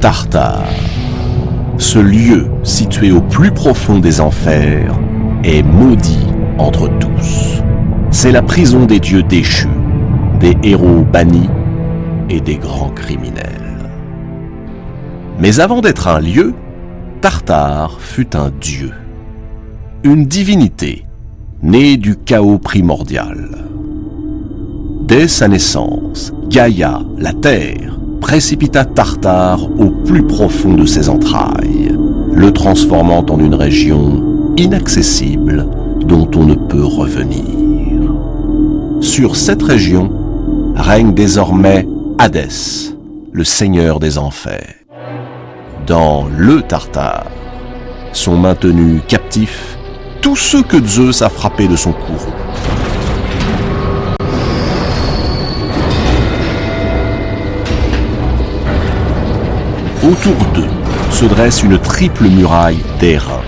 Tartare, ce lieu situé au plus profond des enfers, est maudit entre tous. C'est la prison des dieux déchus, des héros bannis et des grands criminels. Mais avant d'être un lieu, Tartare fut un dieu, une divinité née du chaos primordial. Dès sa naissance, Gaïa, la terre, précipita Tartare au plus profond de ses entrailles, le transformant en une région inaccessible dont on ne peut revenir. Sur cette région règne désormais Hadès, le seigneur des enfers. Dans le Tartare sont maintenus captifs tous ceux que Zeus a frappés de son courroux. Autour d'eux se dresse une triple muraille d'airain.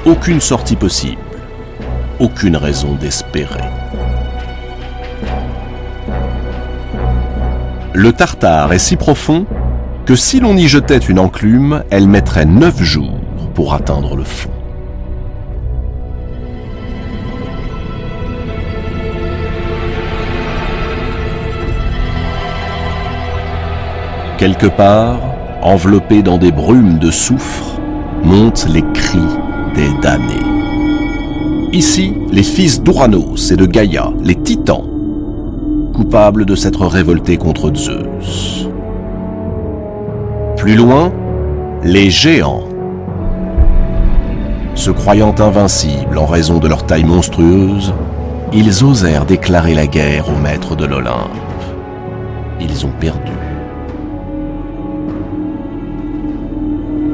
Aucune sortie possible, aucune raison d'espérer. Le Tartare est si profond que si l'on y jetait une enclume, elle mettrait 9 jours pour atteindre le fond. Quelque part, enveloppés dans des brumes de soufre, montent les cris des damnés. Ici, les fils d'Ouranos et de Gaïa, les titans, coupables de s'être révoltés contre Zeus. Plus loin, les géants. Se croyant invincibles en raison de leur taille monstrueuse, ils osèrent déclarer la guerre aux maîtres de l'Olympe. Ils ont perdu.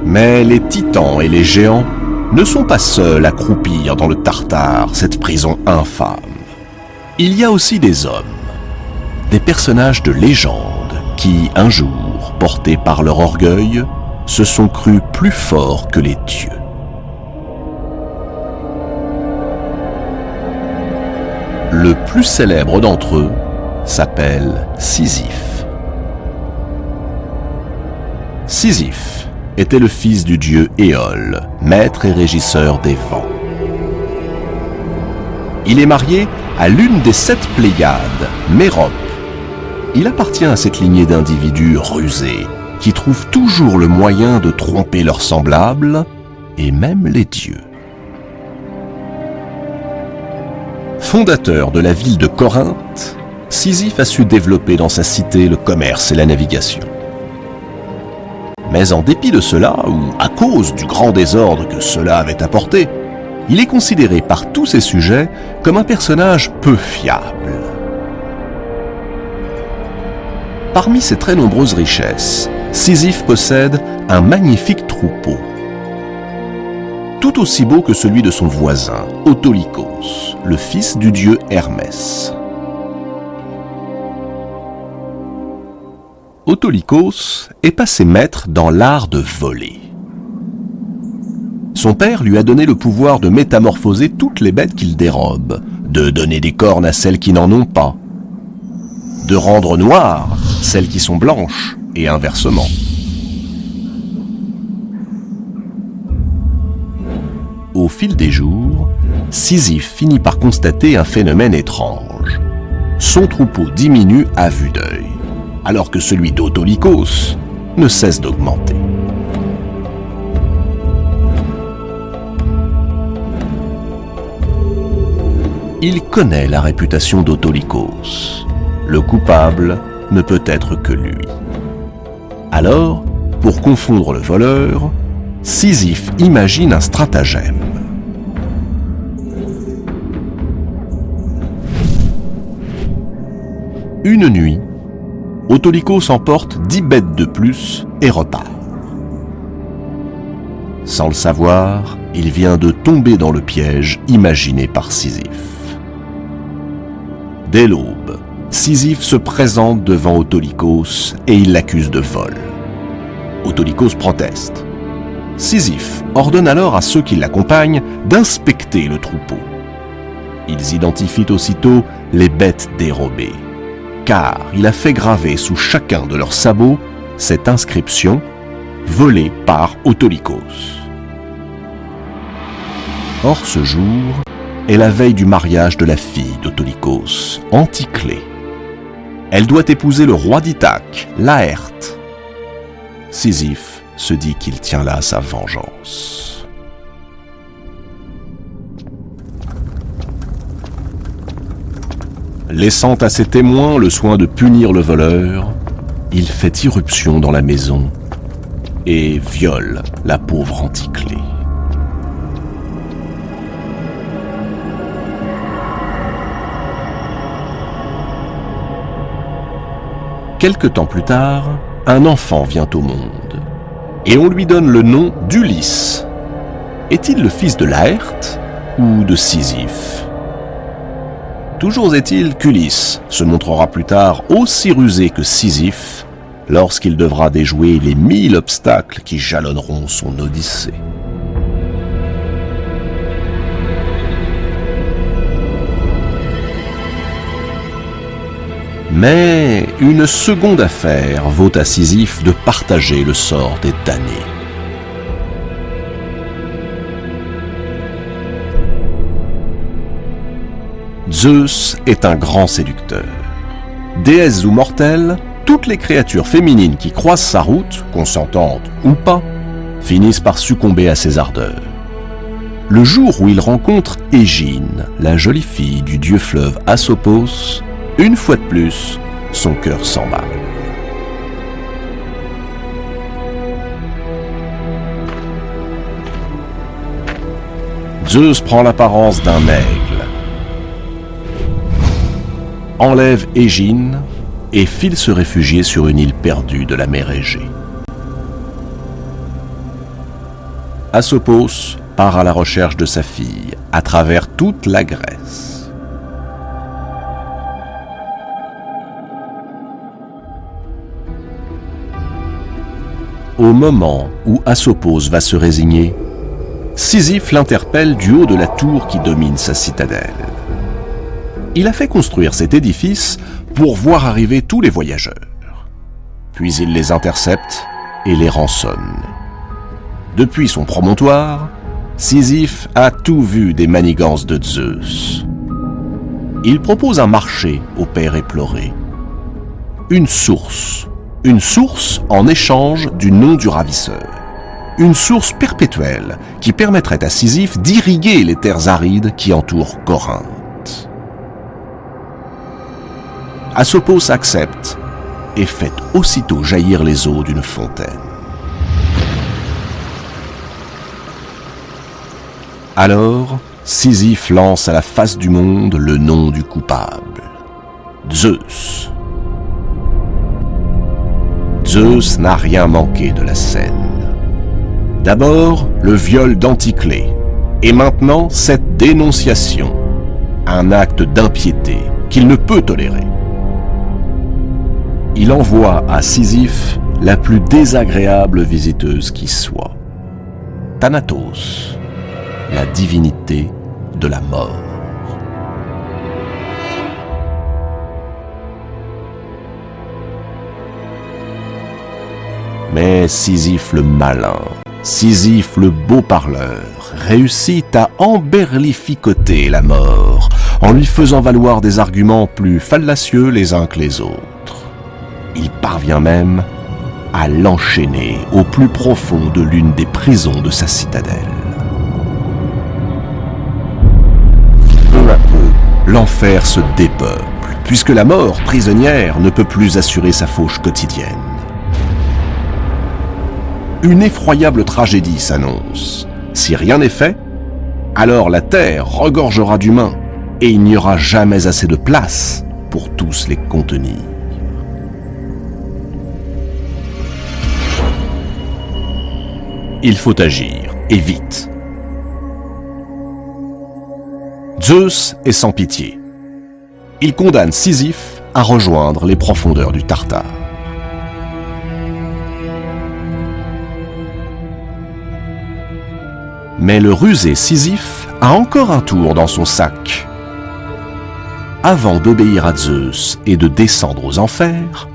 Mais les titans et les géants ne sont pas seuls à croupir dans le Tartare, cette prison infâme. Il y a aussi des hommes, des personnages de légende qui, un jour, portés par leur orgueil, se sont crus plus forts que les dieux. Le plus célèbre d'entre eux s'appelle Sisyphe. Sisyphe était le fils du dieu Éole, maître et régisseur des vents. Il est marié à l'une des 7 Pléiades, Mérope. Il appartient à cette lignée d'individus rusés qui trouvent toujours le moyen de tromper leurs semblables et même les dieux. Fondateur de la ville de Corinthe, Sisyphe a su développer dans sa cité le commerce et la navigation. Mais en dépit de cela, ou à cause du grand désordre que cela avait apporté, il est considéré par tous ses sujets comme un personnage peu fiable. Parmi ses très nombreuses richesses, Sisyphe possède un magnifique troupeau, tout aussi beau que celui de son voisin, Autolycos, le fils du dieu Hermès. Autolycos est passé maître dans l'art de voler. Son père lui a donné le pouvoir de métamorphoser toutes les bêtes qu'il dérobe, de donner des cornes à celles qui n'en ont pas, de rendre noires celles qui sont blanches, et inversement. Au fil des jours, Sisyphe finit par constater un phénomène étrange. Son troupeau diminue à vue d'œil, alors que celui d'Autolycos ne cesse d'augmenter. Il connaît la réputation d'Autolycos. Le coupable ne peut être que lui. Alors, pour confondre le voleur, Sisyphe imagine un stratagème. Une nuit, Autolycos emporte 10 bêtes de plus et repart. Sans le savoir, il vient de tomber dans le piège imaginé par Sisyphe. Dès l'aube, Sisyphe se présente devant Autolycos et il l'accuse de vol. Autolycos proteste. Sisyphe ordonne alors à ceux qui l'accompagnent d'inspecter le troupeau. Ils identifient aussitôt les bêtes dérobées, car il a fait graver sous chacun de leurs sabots cette inscription volée par Autolycos. Or ce jour est la veille du mariage de la fille d'Autolycos, Anticlée. Elle doit épouser le roi d'Ithaque, Laërte. Sisyphe se dit qu'il tient là sa vengeance. Laissant à ses témoins le soin de punir le voleur, il fait irruption dans la maison et viole la pauvre Anticlée. Quelque temps plus tard, un enfant vient au monde, et on lui donne le nom d'Ulysse. Est-il le fils de Laërte ou de Sisyphe ? Toujours est-il qu'Ulysse se montrera plus tard aussi rusé que Sisyphe lorsqu'il devra déjouer les 1000 obstacles qui jalonneront son odyssée. Mais une seconde affaire vaut à Sisyphe de partager le sort des damnés. Zeus est un grand séducteur. Déesses ou mortelles, toutes les créatures féminines qui croisent sa route, consentantes ou pas, finissent par succomber à ses ardeurs. Le jour où il rencontre Égine, la jolie fille du dieu fleuve Asopos, une fois de plus, son cœur s'emballe. Zeus prend l'apparence d'un aigle, enlève Égine et file se réfugier sur une île perdue de la mer Égée. Asopos part à la recherche de sa fille à travers toute la Grèce. Au moment où Asopos va se résigner, Sisyphe l'interpelle du haut de la tour qui domine sa citadelle. Il a fait construire cet édifice pour voir arriver tous les voyageurs. Puis il les intercepte et les rançonne. Depuis son promontoire, Sisyphe a tout vu des manigances de Zeus. Il propose un marché au père éploré. Une source en échange du nom du ravisseur. Une source perpétuelle qui permettrait à Sisyphe d'irriguer les terres arides qui entourent Corinthe. Asopos accepte et fait aussitôt jaillir les eaux d'une fontaine. Alors, Sisyphe lance à la face du monde le nom du coupable, Zeus. Zeus n'a rien manqué de la scène. D'abord, le viol d'Anticlée, et maintenant cette dénonciation, un acte d'impiété qu'il ne peut tolérer. Il envoie à Sisyphe la plus désagréable visiteuse qui soit, Thanatos, la divinité de la mort. Mais Sisyphe le malin, Sisyphe le beau parleur, réussit à emberlificoter la mort en lui faisant valoir des arguments plus fallacieux les uns que les autres. Il parvient même à l'enchaîner au plus profond de l'une des prisons de sa citadelle. Peu à peu, l'enfer se dépeuple, puisque la mort prisonnière ne peut plus assurer sa fauche quotidienne. Une effroyable tragédie s'annonce. Si rien n'est fait, alors la terre regorgera d'humains et il n'y aura jamais assez de place pour tous les contenir. Il faut agir, et vite. Zeus est sans pitié. Il condamne Sisyphe à rejoindre les profondeurs du Tartare. Mais le rusé Sisyphe a encore un tour dans son sac. Avant d'obéir à Zeus et de descendre aux enfers,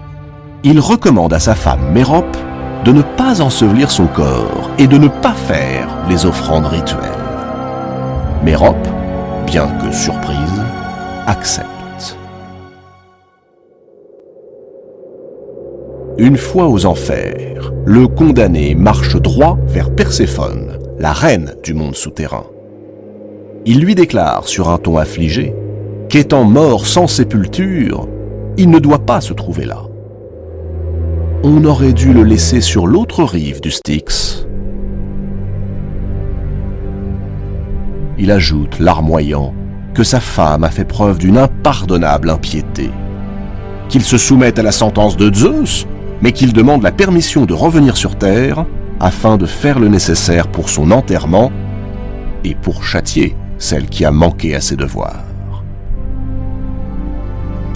il recommande à sa femme Mérope de ne pas ensevelir son corps et de ne pas faire les offrandes rituelles. Mérope, bien que surprise, accepte. Une fois aux enfers, le condamné marche droit vers Perséphone, la reine du monde souterrain. Il lui déclare sur un ton affligé qu'étant mort sans sépulture, il ne doit pas se trouver là. On aurait dû le laisser sur l'autre rive du Styx. Il ajoute, larmoyant, que sa femme a fait preuve d'une impardonnable impiété, qu'il se soumette à la sentence de Zeus, mais qu'il demande la permission de revenir sur Terre afin de faire le nécessaire pour son enterrement et pour châtier celle qui a manqué à ses devoirs.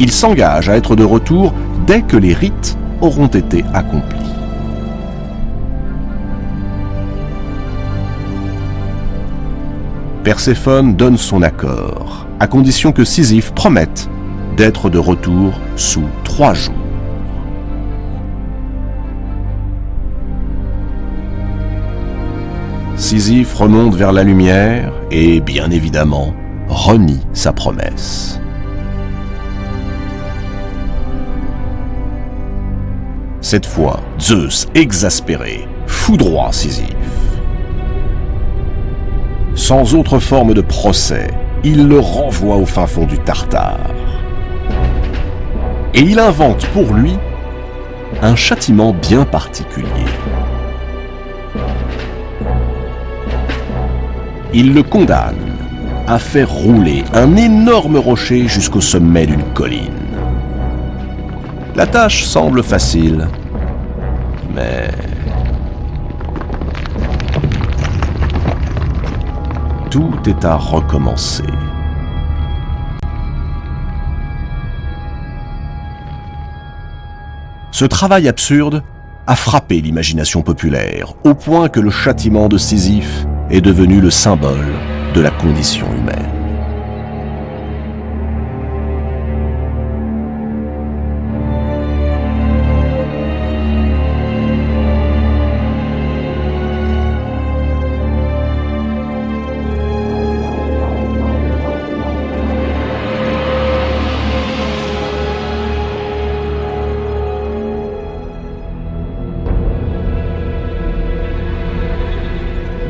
Il s'engage à être de retour dès que les rites auront été accomplis. Perséphone donne son accord, à condition que Sisyphe promette d'être de retour sous 3 jours. Sisyphe remonte vers la lumière et, bien évidemment, renie sa promesse. Cette fois, Zeus, exaspéré, foudroie Sisyphe. Sans autre forme de procès, il le renvoie au fin fond du Tartare. Et il invente pour lui un châtiment bien particulier. Il le condamne à faire rouler un énorme rocher jusqu'au sommet d'une colline. La tâche semble facile, mais... tout est à recommencer. Ce travail absurde a frappé l'imagination populaire, au point que le châtiment de Sisyphe est devenu le symbole de la condition humaine.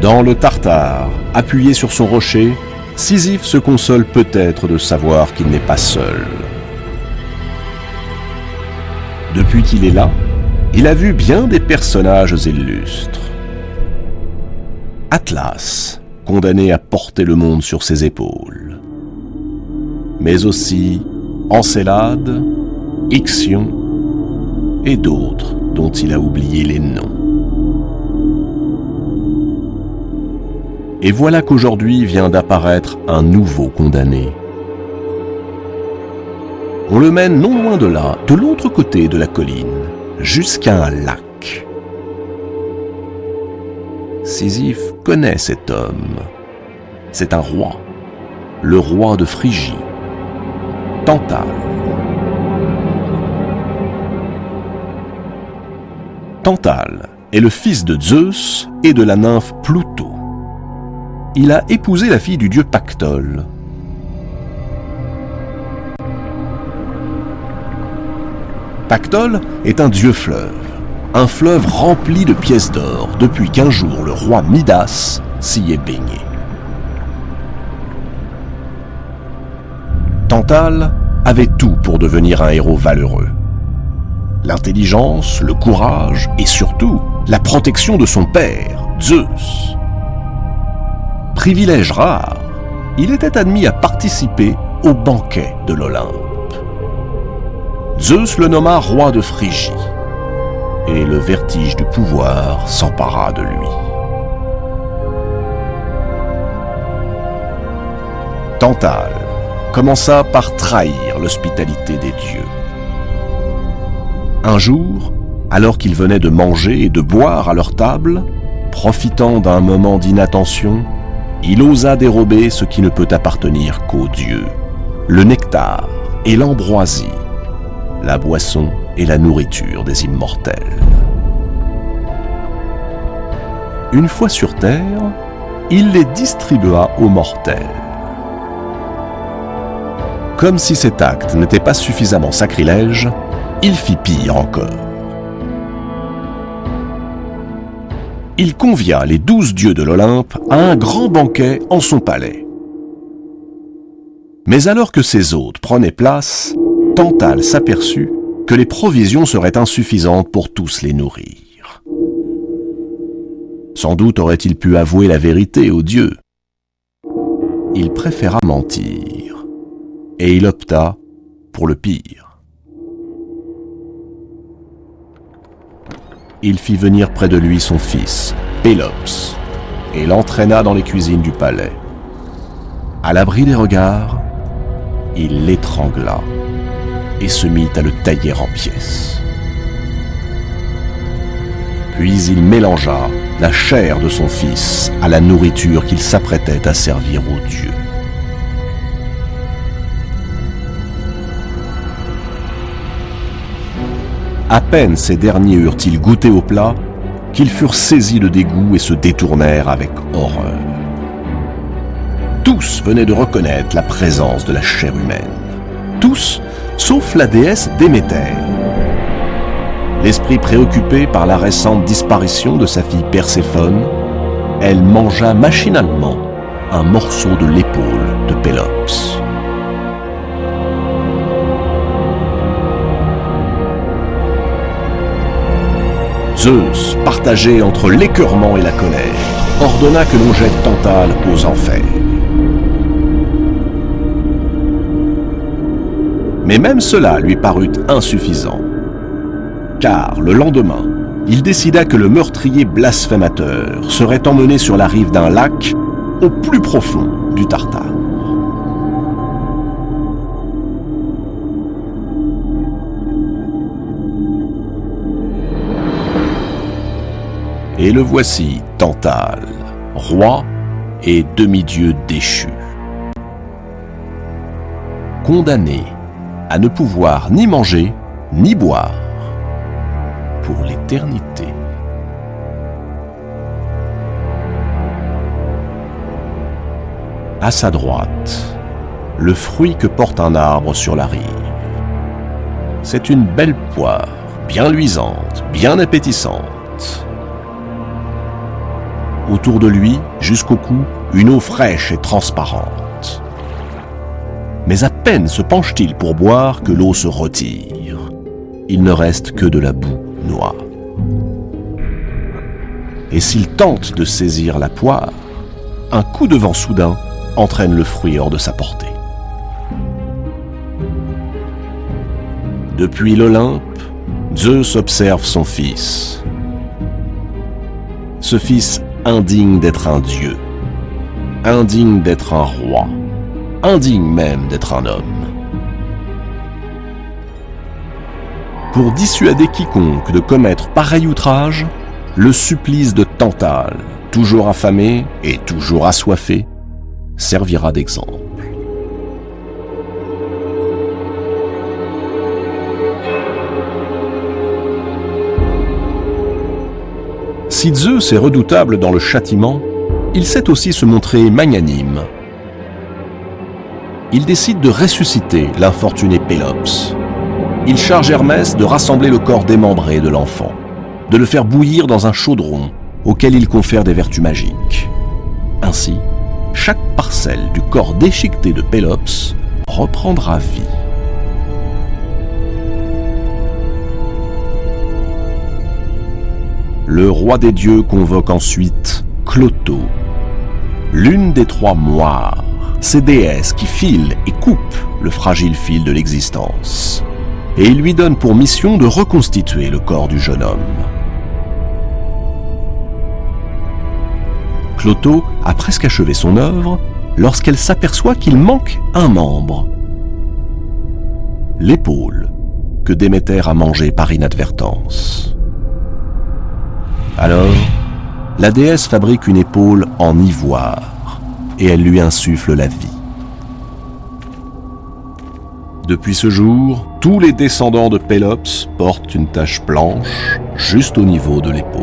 Dans le Tartare, appuyé sur son rocher, Sisyphe se console peut-être de savoir qu'il n'est pas seul. Depuis qu'il est là, il a vu bien des personnages illustres. Atlas, condamné à porter le monde sur ses épaules. Mais aussi Encélade, Ixion et d'autres dont il a oublié les noms. Et voilà qu'aujourd'hui vient d'apparaître un nouveau condamné. On le mène non loin de là, de l'autre côté de la colline, jusqu'à un lac. Sisyphe connaît cet homme. C'est un roi, le roi de Phrygie, Tantale. Tantale est le fils de Zeus et de la nymphe Pluto. Il a épousé la fille du dieu Pactole. Pactole est un dieu fleuve, un fleuve rempli de pièces d'or depuis qu'un jour le roi Midas s'y est baigné. Tantale avait tout pour devenir un héros valeureux. L'intelligence, le courage et surtout la protection de son père, Zeus. Privilège rare, il était admis à participer au banquet de l'Olympe. Zeus le nomma roi de Phrygie, et le vertige du pouvoir s'empara de lui. Tantale commença par trahir l'hospitalité des dieux. Un jour, alors qu'ils venaient de manger et de boire à leur table, profitant d'un moment d'inattention, il osa dérober ce qui ne peut appartenir qu'aux dieux, le nectar et l'ambroisie, la boisson et la nourriture des immortels. Une fois sur terre, il les distribua aux mortels. Comme si cet acte n'était pas suffisamment sacrilège, il fit pire encore. Il convia les 12 dieux de l'Olympe à un grand banquet en son palais. Mais alors que ses hôtes prenaient place, Tantale s'aperçut que les provisions seraient insuffisantes pour tous les nourrir. Sans doute aurait-il pu avouer la vérité aux dieux. Il préféra mentir, et il opta pour le pire. Il fit venir près de lui son fils, Pélops, et l'entraîna dans les cuisines du palais. À l'abri des regards, il l'étrangla et se mit à le tailler en pièces. Puis il mélangea la chair de son fils à la nourriture qu'il s'apprêtait à servir aux dieux. À peine ces derniers eurent-ils goûté au plat qu'ils furent saisis de dégoût et se détournèrent avec horreur. Tous venaient de reconnaître la présence de la chair humaine. Tous, sauf la déesse Déméter. L'esprit préoccupé par la récente disparition de sa fille Perséphone, elle mangea machinalement un morceau de l'épaule de Pélops. Zeus, partagé entre l'écœurement et la colère, ordonna que l'on jette Tantale aux enfers. Mais même cela lui parut insuffisant. Car le lendemain, il décida que le meurtrier blasphémateur serait emmené sur la rive d'un lac au plus profond du Tartare. Et le voici, Tantale, roi et demi-dieu déchu. Condamné à ne pouvoir ni manger ni boire pour l'éternité. À sa droite, le fruit que porte un arbre sur la rive. C'est une belle poire, bien luisante, bien appétissante. Autour de lui, jusqu'au cou, une eau fraîche et transparente. Mais à peine se penche-t-il pour boire que l'eau se retire. Il ne reste que de la boue noire. Et s'il tente de saisir la poire, un coup de vent soudain entraîne le fruit hors de sa portée. Depuis l'Olympe, Zeus observe son fils. Ce fils indigne d'être un dieu, indigne d'être un roi, indigne même d'être un homme. Pour dissuader quiconque de commettre pareil outrage, le supplice de Tantale, toujours affamé et toujours assoiffé, servira d'exemple. Si Zeus est redoutable dans le châtiment, il sait aussi se montrer magnanime. Il décide de ressusciter l'infortuné Pélops. Il charge Hermès de rassembler le corps démembré de l'enfant, de le faire bouillir dans un chaudron auquel il confère des vertus magiques. Ainsi, chaque parcelle du corps déchiqueté de Pélops reprendra vie. Le roi des dieux convoque ensuite Cloto, l'une des trois moires, ces déesses qui filent et coupent le fragile fil de l'existence. Et il lui donne pour mission de reconstituer le corps du jeune homme. Cloto a presque achevé son œuvre lorsqu'elle s'aperçoit qu'il manque un membre. L'épaule que Déméter a mangée par inadvertance. Alors, la déesse fabrique une épaule en ivoire et elle lui insuffle la vie. Depuis ce jour, tous les descendants de Pélops portent une tache blanche juste au niveau de l'épaule.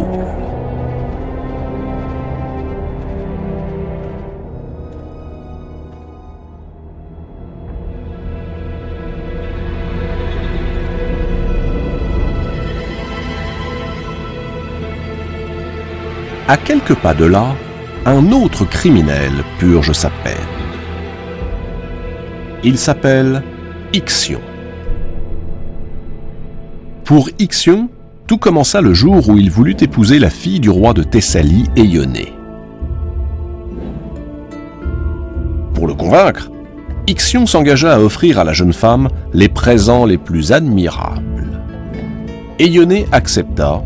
À quelques pas de là, un autre criminel purge sa peine. Il s'appelle Ixion. Pour Ixion, tout commença le jour où il voulut épouser la fille du roi de Thessalie, Éionée. Pour le convaincre, Ixion s'engagea à offrir à la jeune femme les présents les plus admirables. Éionée accepta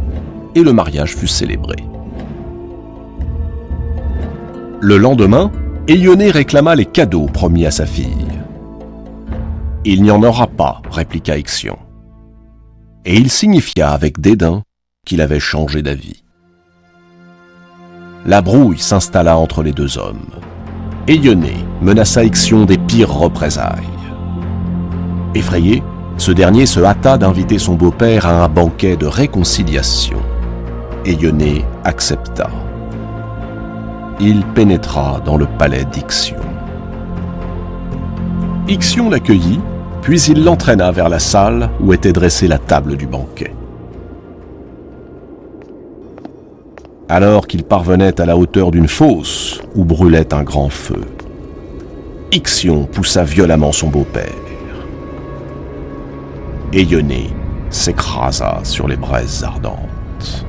et le mariage fut célébré. Le lendemain, Éionée réclama les cadeaux promis à sa fille. « Il n'y en aura pas, répliqua Ixion. Et il signifia avec dédain qu'il avait changé d'avis. La brouille s'installa entre les deux hommes. Éionée menaça Ixion des pires représailles. Effrayé, ce dernier se hâta d'inviter son beau-père à un banquet de réconciliation. Éionée accepta. Il pénétra dans le palais d'Ixion. Ixion l'accueillit, puis il l'entraîna vers la salle où était dressée la table du banquet. Alors qu'il parvenait à la hauteur d'une fosse où brûlait un grand feu, Ixion poussa violemment son beau-père. Éionée s'écrasa sur les braises ardentes.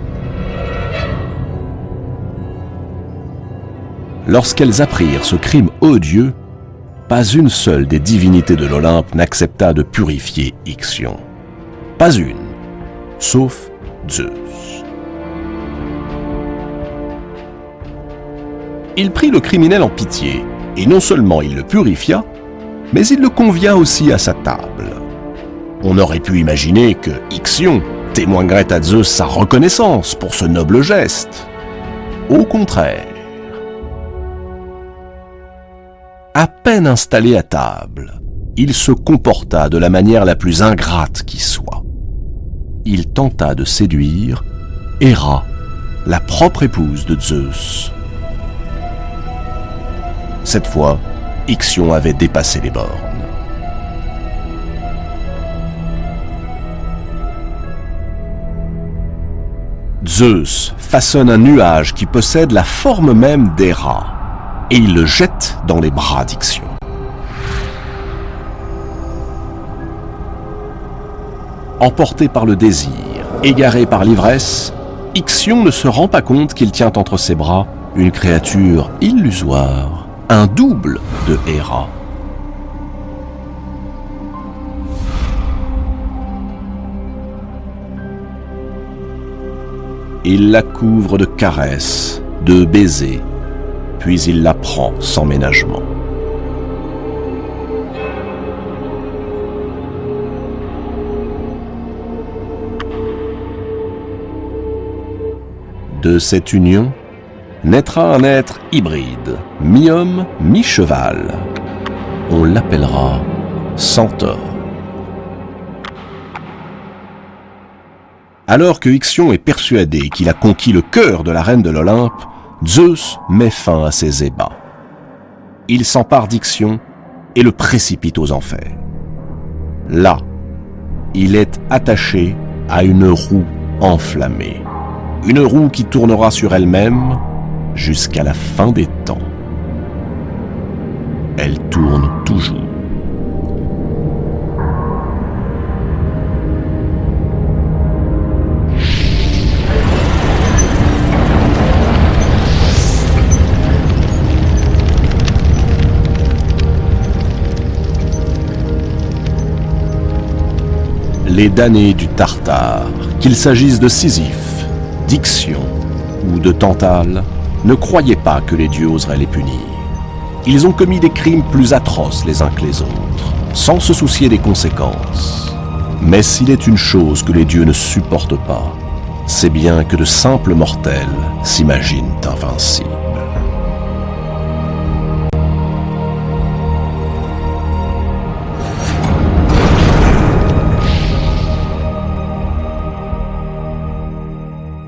Lorsqu'elles apprirent ce crime odieux, pas une seule des divinités de l'Olympe n'accepta de purifier Ixion. Pas une, sauf Zeus. Il prit le criminel en pitié, et non seulement il le purifia, mais il le convia aussi à sa table. On aurait pu imaginer que Ixion témoignerait à Zeus sa reconnaissance pour ce noble geste. Au contraire, à peine installé à table, il se comporta de la manière la plus ingrate qui soit. Il tenta de séduire Héra, la propre épouse de Zeus. Cette fois, Ixion avait dépassé les bornes. Zeus façonne un nuage qui possède la forme même d'Héra, et il le jette dans les bras d'Ixion. Emporté par le désir, égaré par l'ivresse, Ixion ne se rend pas compte qu'il tient entre ses bras une créature illusoire, un double de Héra. Il la couvre de caresses, de baisers, puis il la prend sans ménagement. De cette union naîtra un être hybride, mi-homme, mi-cheval. On l'appellera Centaure. Alors que Ixion est persuadé qu'il a conquis le cœur de la reine de l'Olympe, Zeus met fin à ses ébats. Il s'empare d'Ixion et le précipite aux enfers. Là, il est attaché à une roue enflammée. Une roue qui tournera sur elle-même jusqu'à la fin des temps. Elle tourne toujours. Les damnés du Tartare, qu'il s'agisse de Sisyphe, d'Ixion ou de Tantale, ne croyaient pas que les dieux oseraient les punir. Ils ont commis des crimes plus atroces les uns que les autres, sans se soucier des conséquences. Mais s'il est une chose que les dieux ne supportent pas, c'est bien que de simples mortels s'imaginent invincibles.